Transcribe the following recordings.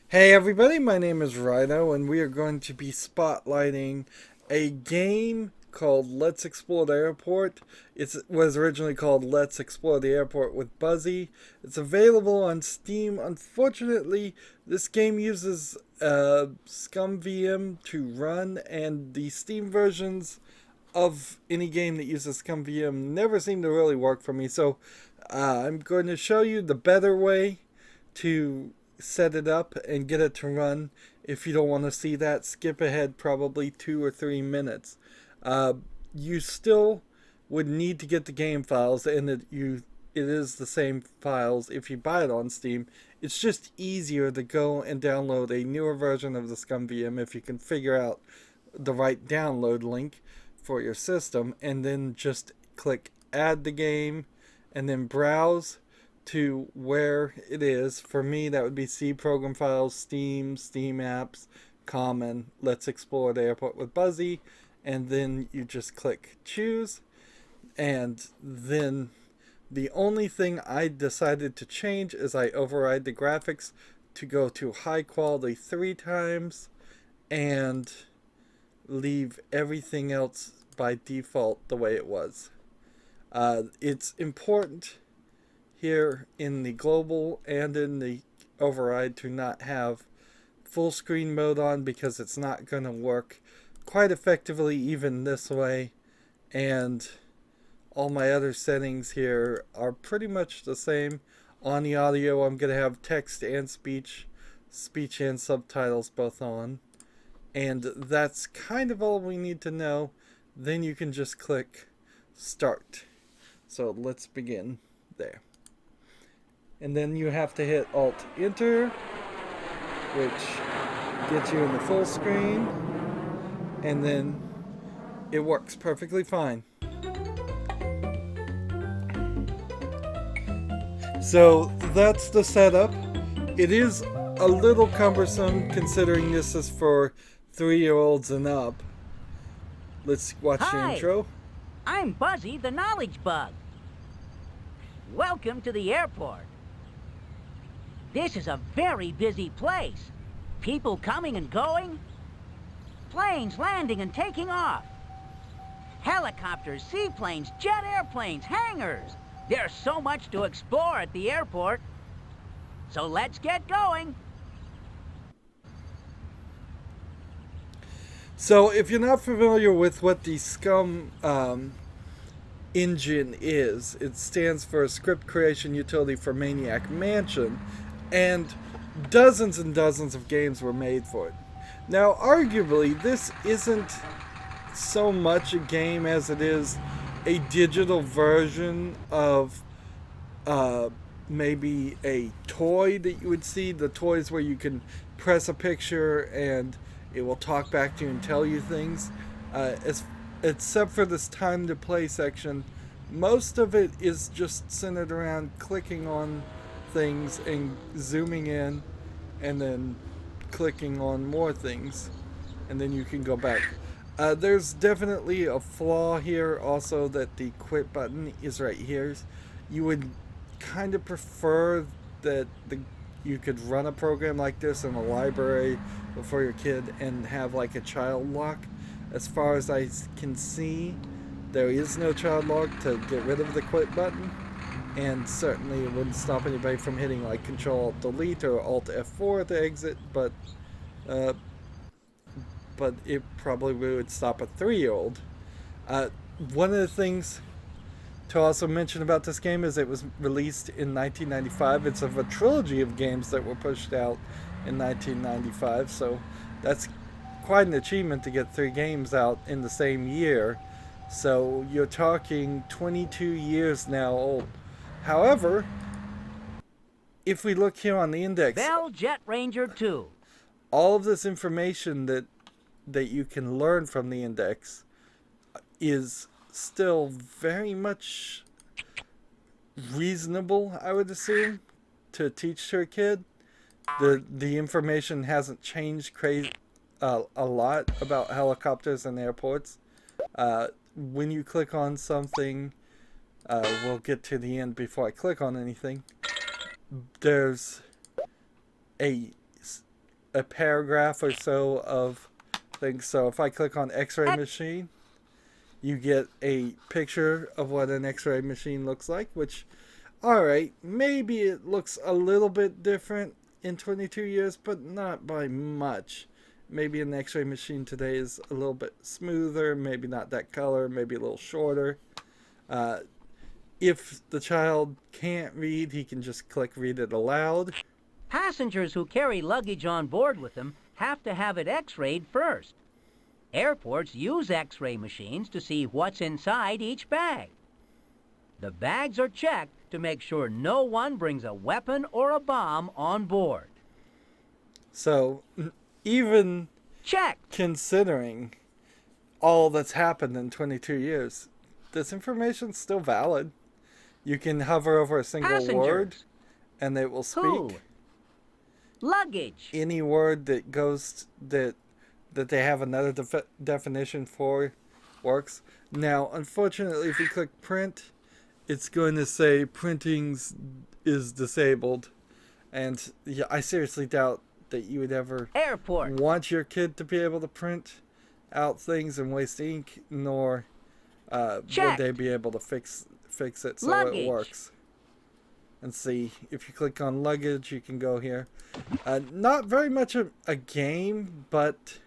Hey everybody, my name is Rydo, and we are going to be spotlighting a game called Let's Explore the Airport. It was originally called Let's Explore the Airport with Buzzy. It's available on Steam. Unfortunately, this game uses Scum VM to run, and the Steam versions of any game that uses Scum VM never seem to really work for me. So I'm going to show you the better way to set it up and get it to run. If you don't want to see that, skip ahead probably 2 or 3 minutes. Uh, you still would need to get the game files, and it is the same files if you buy it on Steam. It's just easier to go and download a newer version of the Scum VM if you can figure out the right download link for your system, and then just click add the game and then browse to where it is. For me, that would be C program files, Steam, Steam apps, Common, Let's Explore the Airport with Buzzy, and then you just click choose. And then the only thing I decided to change is I override the graphics to go to high quality 3 times and leave everything else by default the way it was. It's important here in the global and in the override to not have full screen mode on, because it's not going to work quite effectively even this way. And all my other settings here are pretty much the same. On the audio, I'm going to have text and speech and subtitles both on. And that's kind of all we need to know. Then you can just click start. So let's begin there. And then you have to hit Alt Enter, which gets you in the full screen, and then it works perfectly fine. So that's the setup. It is a little cumbersome considering this is for 3-year-olds and up. Let's watch the Hi, intro. I'm Buzzy the Knowledge Bug. Welcome to the airport. This is a very busy place. People coming and going. Planes landing and taking off. Helicopters, seaplanes, jet airplanes, hangars. There's so much to explore at the airport. So let's get going. So if you're not familiar with what the Scum engine is, it stands for Script Creation Utility for Maniac Mansion, and dozens and dozens of games were made for it. Now, arguably, this isn't so much a game as it is a digital version of maybe a toy that you would see. The toys where you can press a picture and it will talk back to you and tell you things. Except for this time to play section, most of it is just centered around clicking on things and zooming in and then clicking on more things, and then you can go back. There's definitely a flaw here also, that the quit button is right here. You would kind of prefer that you could run a program like this in a library for your kid and have like a child lock. As far as I can see, there is no child lock to get rid of the quit button, and certainly it wouldn't stop anybody from hitting like Control Alt Delete or Alt F4 to exit, but it probably would stop a 3-year-old. One of the things to also mention about this game is it was released in 1995. It's of a trilogy of games that were pushed out in 1995, so that's quite an achievement to get 3 games out in the same year. So you're talking 22 years now old. However, if we look here on the index, Bell Jet Ranger 2. all of this information that you can learn from the index is still very much reasonable, I would assume, to teach to a kid. The information hasn't changed a lot about helicopters and airports. When you click on something, we'll get to the end before I click on anything. There's a a paragraph or so of things. So if I click on X-ray machine, you get a picture of what an X-ray machine looks like, which, alright, maybe it looks a little bit different in 22 years, but not by much. Maybe an X-ray machine today is a little bit smoother, maybe not that color, maybe a little shorter. If the child can't read, he can just click read it aloud. Passengers who carry luggage on board with them have to have it X-rayed first. Airports use X-ray machines to see what's inside each bag. The bags are checked to make sure no one brings a weapon or a bomb on board. So, even Checked. considering all that's happened in 22 years, this information's still valid. You can hover over a single word, Passengers. and it will Who? speak. Luggage. Any word that goes that they have another definition for works. Now, unfortunately, if you click print, it's going to say printing is disabled, and yeah, I seriously doubt that you would ever Airport. want your kid to be able to print out things and waste ink, nor would Checked. they be able to fix it so Luggage. it works. And see, if you click on luggage, you can go here. Not very much a game, but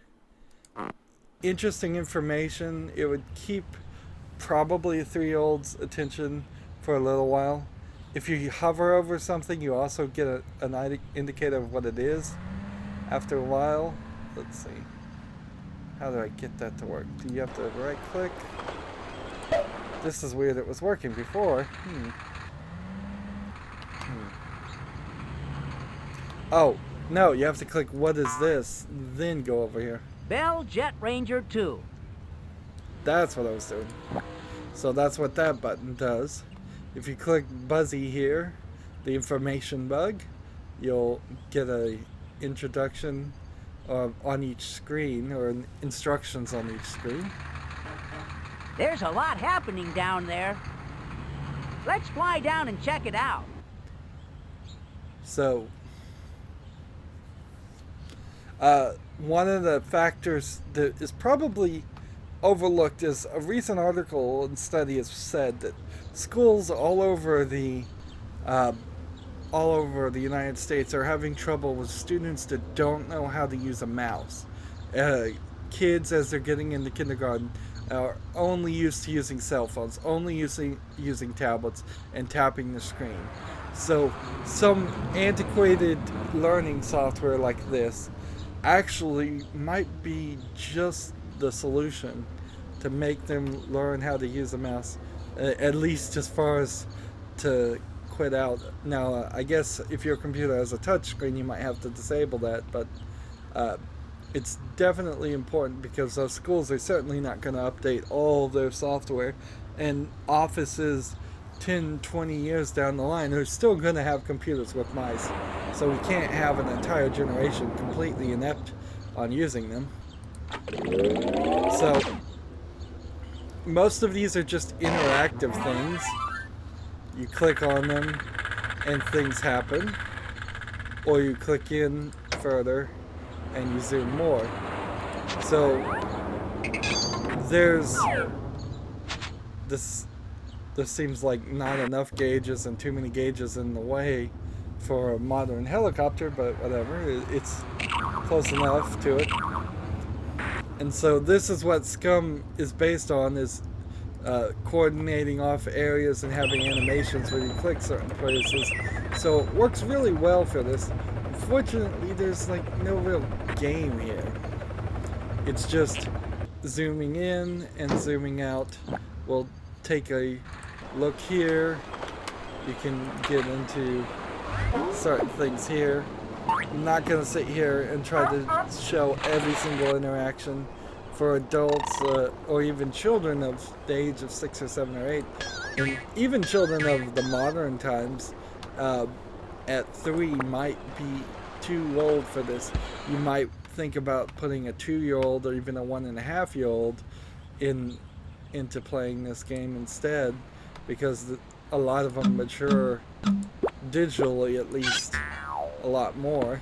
interesting information. It would keep probably a 3-year-old's attention for a little while. If you hover over something, you also get an indicator of what it is after a while. Let's see. How do I get that to work? Do you have to right click? This is weird. It was working before. Oh, no, you have to click what is this, then go over here. Bell Jet Ranger 2. That's what I was doing. So that's what that button does. If you click Buzzy here, the information bug, you'll get a introduction on each screen, or instructions on each screen. There's a lot happening down there. Let's fly down and check it out. So, one of the factors that is probably overlooked is a recent article and study has said that schools all over the United States are having trouble with students that don't know how to use a mouse. Kids, as they're getting into kindergarten, are only used to using cell phones, only using tablets and tapping the screen. So some antiquated learning software like this actually might be just the solution to make them learn how to use a mouse, at least as far as to quit out. Now, I guess if your computer has a touch screen, you might have to disable that, but it's definitely important because those schools are certainly not going to update all their software, and offices 10, 20 years down the line are still going to have computers with mice. So we can't have an entire generation completely inept on using them. So most of these are just interactive things. You click on them and things happen, or you click in further and you zoom more. So there's this seems like not enough gauges and too many gauges in the way for a modern helicopter, but whatever, it's close enough to it. And so this is what Scum is based on, is coordinating off areas and having animations where you click certain places. So it works really well for this. Unfortunately, there's like no real game here. It's just zooming in and zooming out. We'll take a look here. You can get into certain things here. I'm not going to sit here and try to show every single interaction for adults or even children of the age of 6 or 7 or 8. And even children of the modern times at 3 might be too old for this. You might think about putting a 2-year-old or even a 1.5-year-old into playing this game instead, because a lot of them mature digitally, at least, a lot more.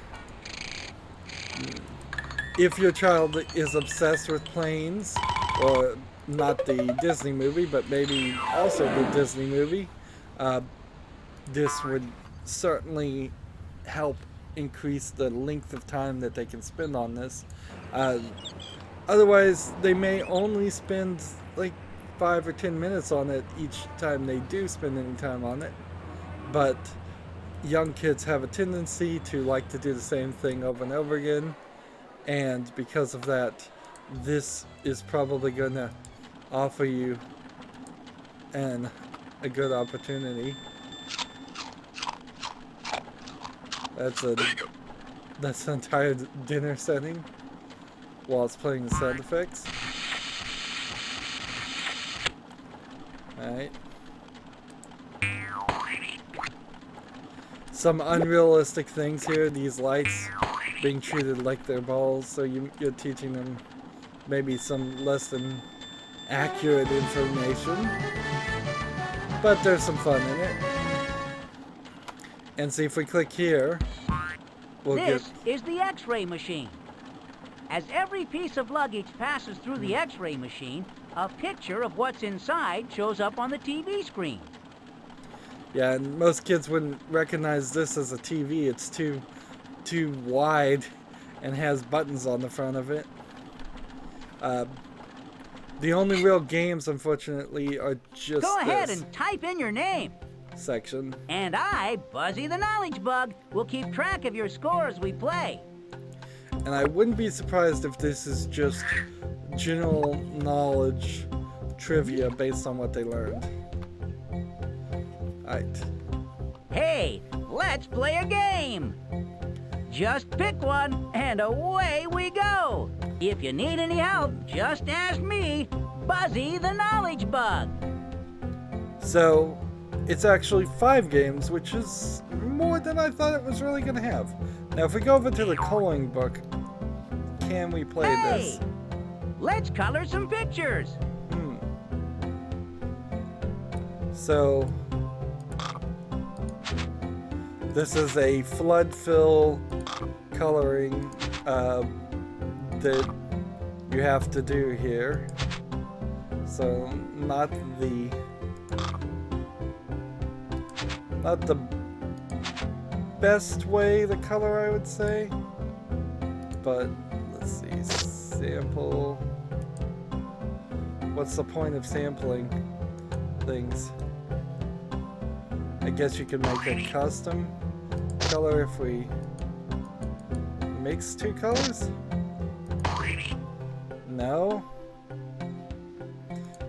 if your child is obsessed with planes, or not the Disney movie, but maybe also the Disney movie, this would certainly help increase the length of time that they can spend on this. Otherwise, they may only spend like 5 or 10 minutes on it each time they do spend any time on it. But young kids have a tendency to like to do the same thing over and over again. And because of that, this is probably going to offer you a good opportunity. That's an entire dinner setting while it's playing the sound effects. Alright. Some unrealistic things here. These lights being treated like they're balls, so you're teaching them maybe some less than accurate information. But there's some fun in it. And see, if we click here, This is the X-ray machine. As every piece of luggage passes through the X-ray machine, a picture of what's inside shows up on the TV screen. Yeah, and most kids wouldn't recognize this as a TV. It's too wide and has buttons on the front of it. The only real games, unfortunately, are just Go ahead this and type in your name. section. And I, Buzzy the Knowledge Bug, will keep track of your score as we play. And I wouldn't be surprised if this is just general knowledge trivia based on what they learned. Alright. Hey, let's play a game. Just pick one, and away we go. If you need any help, just ask me, Buzzy the Knowledge Bug. So, it's actually 5 games, which is more than I thought it was really going to have. Now, if we go over to the coloring book, can we play this? Let's color some pictures. So, this is a flood fill coloring that you have to do here. So, not the best way to color, I would say. But let's see, sample. What's the point of sampling things? I guess you can make a custom color if we mix 2 colors? No?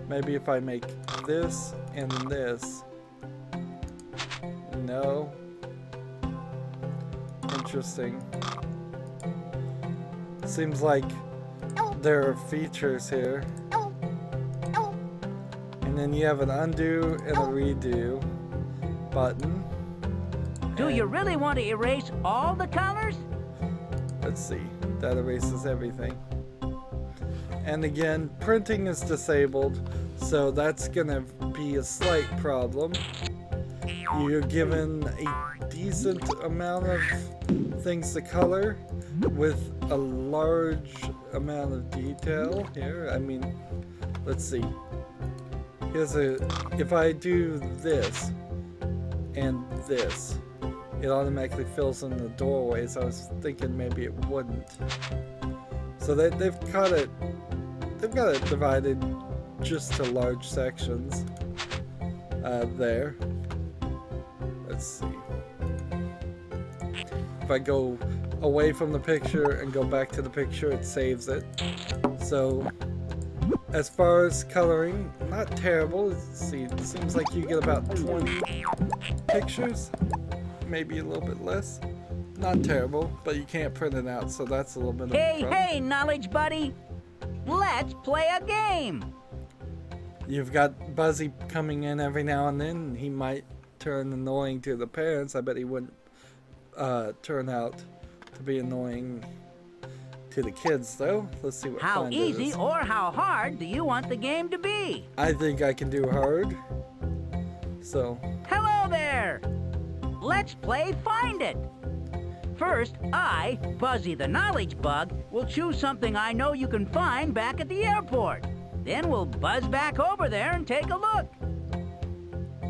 Maybe if I make this and this. No? Interesting. Seems like there are features here. And then you have an undo and a redo button. Do you really want to erase all the colors? Let's see. That erases everything. And again, printing is disabled, so that's gonna be a slight problem. You're given a decent amount of things to color with a large amount of detail here. I mean, let's see. If I do this and this, it automatically fills in the doorways. I was thinking maybe it wouldn't. So they've got it divided just to large sections there. Let's see. If I go away from the picture and go back to the picture, it saves it. So as far as coloring, not terrible. Let's see, it seems like you get about 20 pictures, maybe a little bit less. Not terrible, but you can't print it out, so that's a little bit of a problem. Hey, Knowledge Buddy! Let's play a game! You've got Buzzy coming in every now and then. He might turn annoying to the parents. I bet he wouldn't turn out to be annoying to the kids, though. Let's see what How fun easy is. or how hard do you want the game to be? I think I can do hard. So, Hello there! Let's play Find It! First, I, Buzzy the Knowledge Bug, will choose something I know you can find back at the airport. Then we'll buzz back over there and take a look.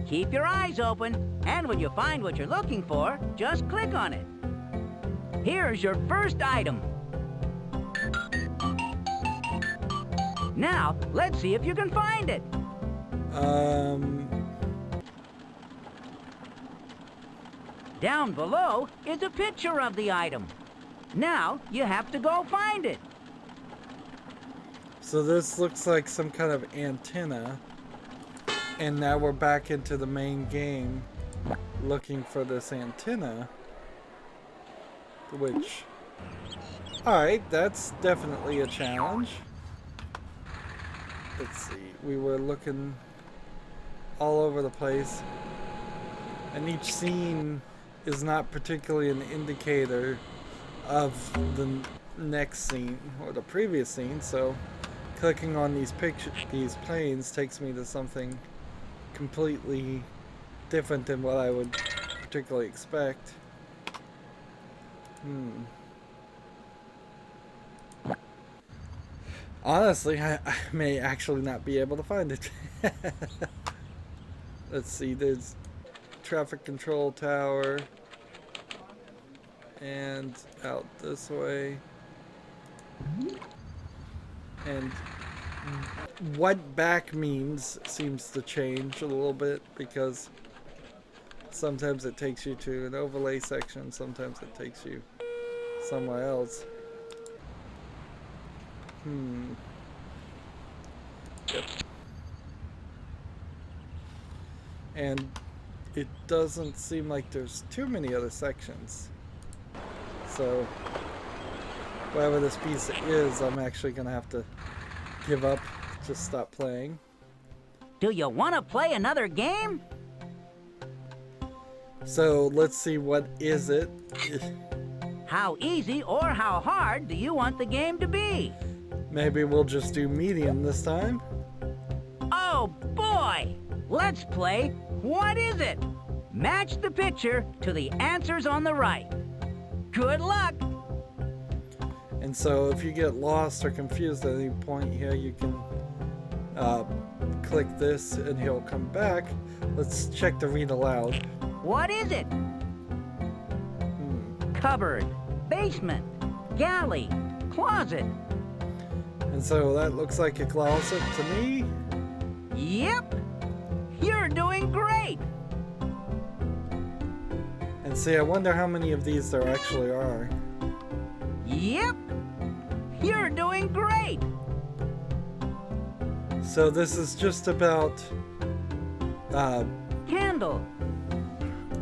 Keep your eyes open, and when you find what you're looking for, just click on it. Here's your first item. Now, let's see if you can find it. Down below is a picture of the item. Now, you have to go find it. So this looks like some kind of antenna. And now we're back into the main game looking for this antenna. Which, alright, that's definitely a challenge. Let's see, we were looking all over the place. And each scene is not particularly an indicator of the next scene or the previous scene, so clicking on these planes takes me to something completely different than what I would particularly expect. Honestly, I may actually not be able to find it. Let's see, there's traffic control tower and out this way. And what back means seems to change a little bit because sometimes it takes you to an overlay section, sometimes it takes you somewhere else. Yep. And it doesn't seem like there's too many other sections. So whatever this piece is, I'm actually gonna have to give up, just stop playing. Do you want to play another game? So let's see, what is it? How easy or how hard do you want the game to be? Maybe we'll just do medium this time. Oh boy! Let's play What Is It? Match the picture to the answers on the right. Good luck! And so if you get lost or confused at any point here, you can click this and he'll come back. Let's check the read aloud. What is it? Cupboard, basement, galley, closet. And so that looks like a closet to me. Yep! You're doing great! And see, I wonder how many of these there actually are. Yep! You're doing great! So this is just about Candle.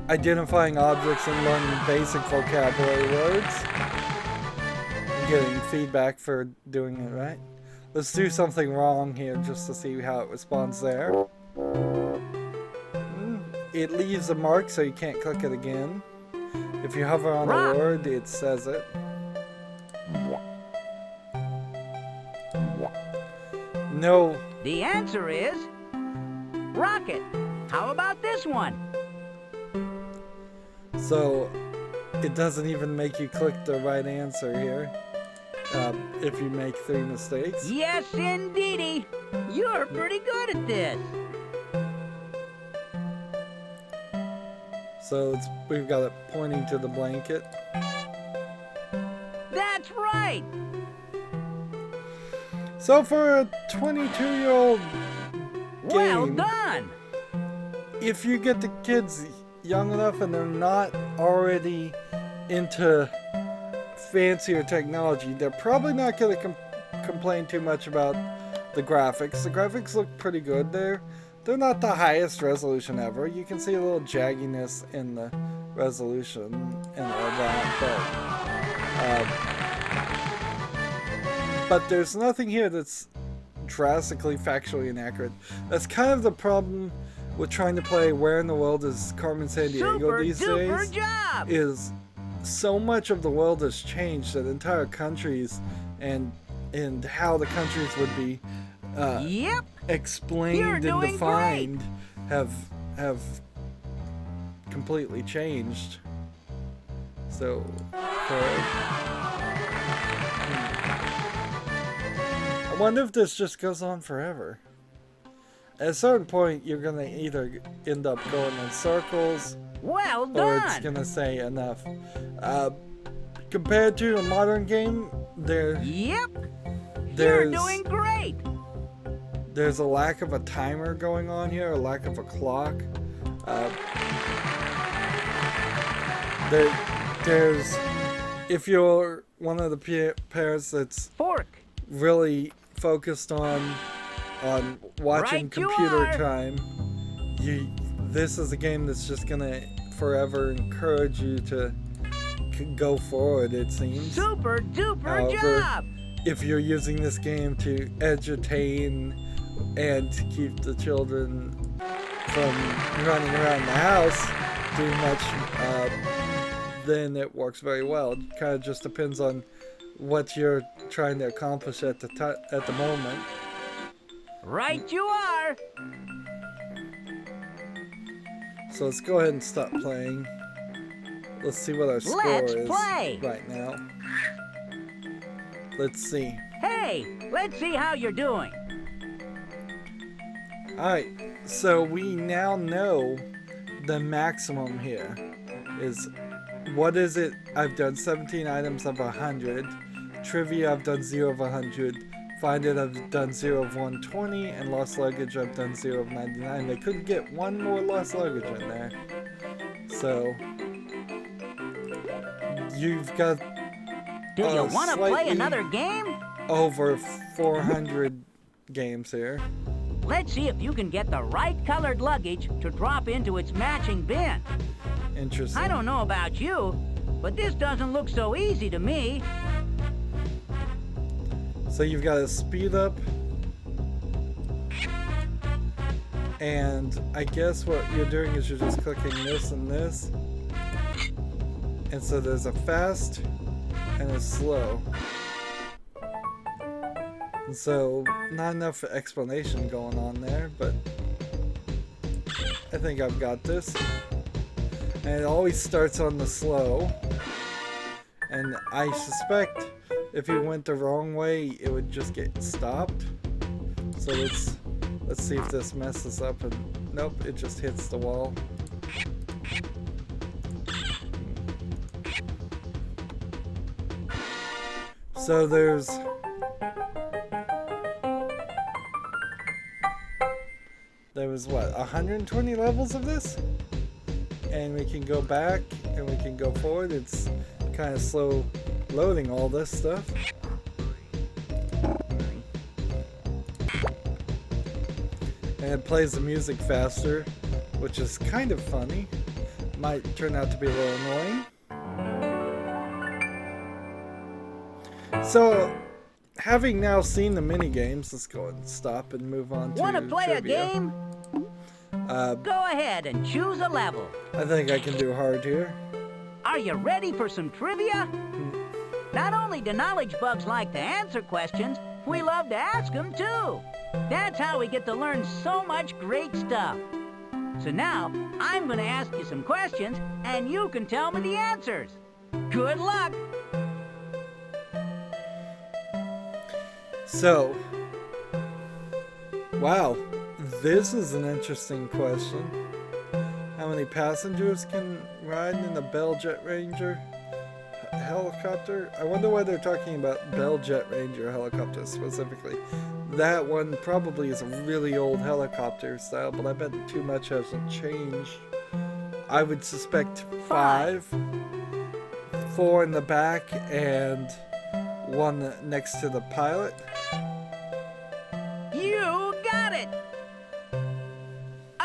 identifying objects and learning basic vocabulary words. I'm getting feedback for doing it right. Let's do something wrong here just to see how it responds there. It leaves a mark so you can't click it again. If you hover on a word, it says it. No. The answer is rocket. How about this one? So it doesn't even make you click the right answer here if you make 3 mistakes. Yes, indeedy. You're pretty good at this. So we've got it pointing to the blanket. That's right. So for a 22-year-old Well game, done. if you get the kids young enough and they're not already into fancier technology, they're probably not going to complain too much about the graphics. The graphics look pretty good. They're not the highest resolution ever. You can see a little jagginess in the resolution and all that, but there's nothing here that's drastically factually inaccurate. That's kind of the problem with trying to play Where in the World is Carmen Sandiego these days. Job. Is so much of the world has changed that entire countries and how the countries would be Yep. explained and defined have completely changed. So, curve. I wonder if this just goes on forever. At a certain point, you're gonna either end up going in circles, Well or it's done! gonna say enough. Compared to a modern game, Yep! You're there's doing great! there's a lack of a timer going on here, a lack of a clock. There's if you're one of the parents that's Fork! really focused on watching Right you computer are. time, this is a game that's just gonna forever encourage you to go forward, it seems. Super duper However, job! if you're using this game to entertain and to keep the children from running around the house too much, then it works very well. It kind of just depends on what you're trying to accomplish at the moment. Right you are! So let's go ahead and stop playing. Let's see what our score Let's is play. right now. Let's see. Hey, let's see how you're doing. Alright, so we now know the maximum here is, what is it? I've done 17 items of 100. Trivia, I've done 0 of 100. Find it, I've done 0 of 120. And lost luggage, I've done 0 of 99. They couldn't get one more lost luggage in there. So, you've got Do you want to play slightly another game? over 400 games here. Let's see if you can get the right colored luggage to drop into its matching bin. Interesting. I don't know about you, but this doesn't look so easy to me. So you've got to speed up, and I guess what you're doing is you're just clicking this and this, and so there's a fast and a slow, and so not enough explanation going on there, but I think I've got this. And it always starts on the slow, and I suspect if you went the wrong way, it would just get stopped. So let's see if this messes up, and nope, it just hits the wall. So there was what, 120 levels of this? And we can go back and we can go forward. It's kind of slow loading all this stuff. And it plays the music faster, which is kind of funny. Might turn out to be a little annoying. So, having now seen the mini games, let's go and stop and move on to Want to play trivia. a game? Go ahead and choose a level. I think I can do hard here. Are you ready for some trivia? Not only do knowledge bugs like to answer questions, we love to ask them too. That's how we get to learn so much great stuff. So now, I'm going to ask you some questions, and you can tell me the answers. Good luck! So, wow, this is an interesting question. How many passengers can ride in a Bell Jet Ranger helicopter? I wonder why they're talking about Bell Jet Ranger helicopter specifically. That one probably is a really old helicopter style, but I bet too much hasn't changed. I would suspect 5. 4 in the back and 1 next to the pilot. You got it!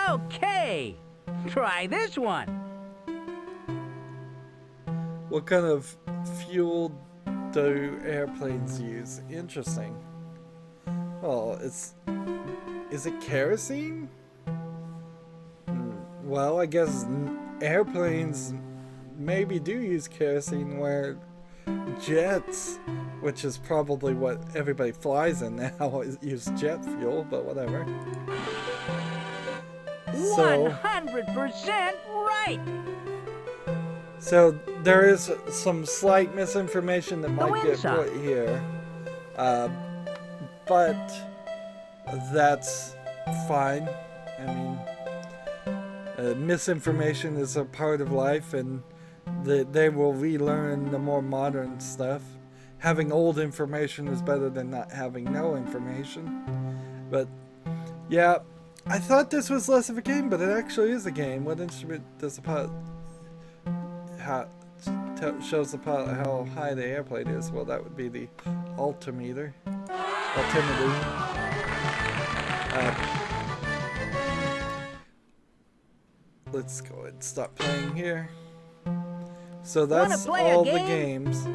Okay, try this one. What kind of fuel do airplanes use? Interesting. Well, is it kerosene? Well, I guess airplanes maybe do use kerosene, where jets, which is probably what everybody flies in now, use jet fuel, but whatever. So, 100% right! So there is some slight misinformation that might get inside. put here, but that's fine. I mean, misinformation is a part of life, and they will relearn the more modern stuff. Having old information is better than not having no information. But yeah, I thought this was less of a game, but it actually is a game. What instrument does the pilot shows the pilot how high the airplane is? Well, that would be the altimeter. Let's go ahead and stop playing here. So that's all the games.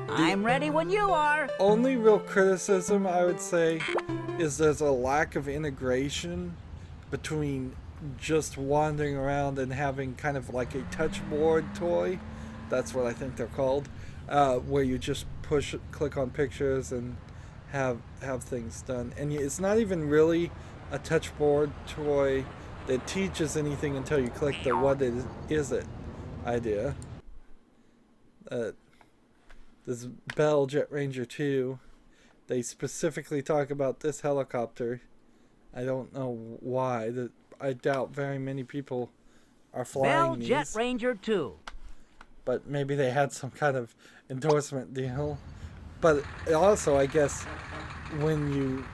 I'm ready when you are. Only real criticism I would say is there's a lack of integration between just wandering around and having kind of like a touchboard toy. That's what I think they're called, where you just click on pictures and have things done. And it's not even really a touchboard toy that teaches anything until you click the what is it idea. This Bell Jet Ranger 2, they specifically talk about this helicopter. I don't know why. I doubt very many people are flying these. Bell Jet Ranger 2. But maybe they had some kind of endorsement deal. But also, I guess, when you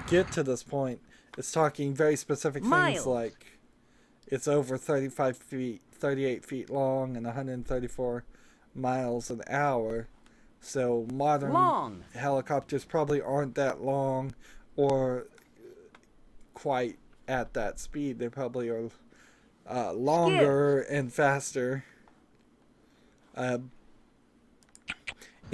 get to this point, it's talking very specific things like it's over 38 feet long and 134 miles an hour. So modern helicopters probably aren't that long or quite at that speed. They probably are longer and faster. It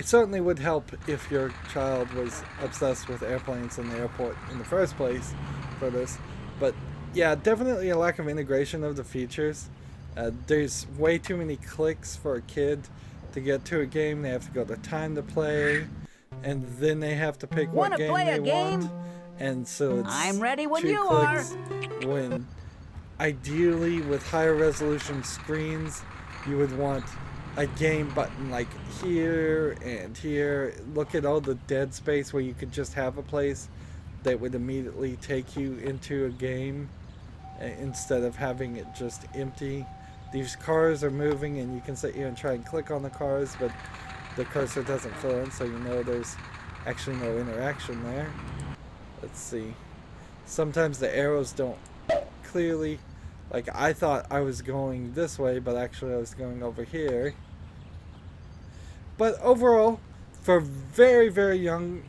certainly would help if your child was obsessed with airplanes in the airport in the first place for this. But yeah, definitely a lack of integration of the features. There's way too many clicks for a kid to get to a game. They have to go to time to play, and then they have to pick what game they want. And so it's I'm ready when 2 you clicks are. when ideally with higher resolution screens you would want a game button like here and here. Look at all the dead space where you could just have a place that would immediately take you into a game instead of having it just empty. These cars are moving and you can sit here and try and click on the cars, but the cursor doesn't fill in, so you know there's actually no interaction there. Let's see. Sometimes the arrows don't clearly, like I thought I was going this way, but actually I was going over here. But overall, for very, very young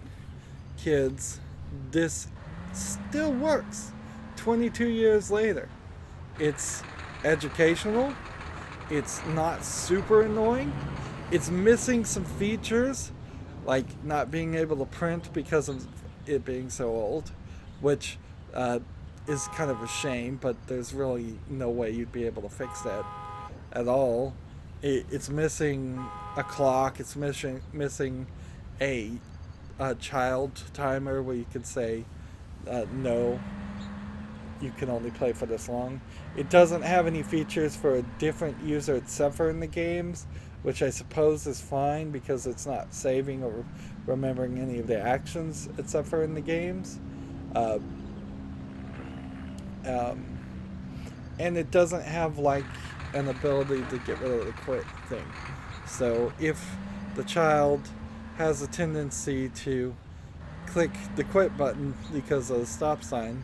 kids, this still works 22 years later. It's educational. It's not super annoying. It's missing some features, like not being able to print because of it being so old, which is kind of a shame, but there's really no way you'd be able to fix that at all. It's missing a clock. It's missing a child timer where you could say no, you can only play for this long. It doesn't have any features for a different user except for in the games, which I suppose is fine because it's not saving or remembering any of the actions except for in the games. And it doesn't have like an ability to get rid of the quit thing. So if the child has a tendency to click the quit button because of the stop sign,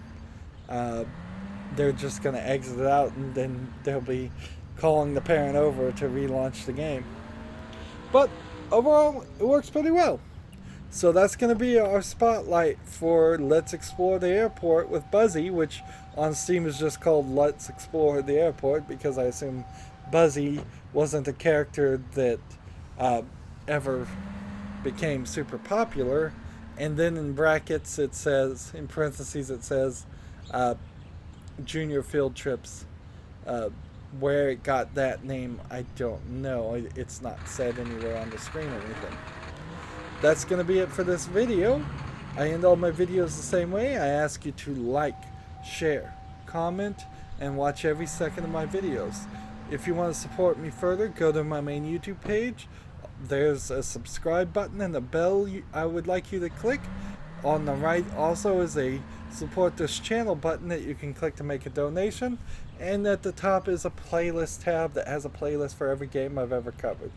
they're just going to exit out, and then they'll be calling the parent over to relaunch the game. But overall, it works pretty well. So that's going to be our spotlight for Let's Explore the Airport with Buzzy, which on Steam is just called Let's Explore the Airport because I assume Buzzy wasn't a character that ever became super popular. And then in brackets it says, in parentheses it says, Junior Field Trips. Where it got that name, I don't know. It's not said anywhere on the screen or anything. That's going to be it for this video. I end all my videos the same way. I ask you to like, share, comment, and watch every second of my videos. If you want to support me further, go to my main YouTube page. There's a subscribe button and a bell I would like you to click. On the right also is a support this channel button that you can click to make a donation. And at the top is a playlist tab that has a playlist for every game I've ever covered.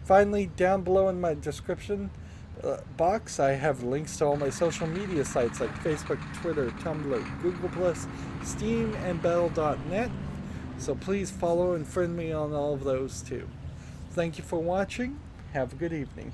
Finally, down below in my description box, I have links to all my social media sites like Facebook, Twitter, Tumblr, Google+, Steam, and Battle.net. So please follow and friend me on all of those too. Thank you for watching. Have a good evening.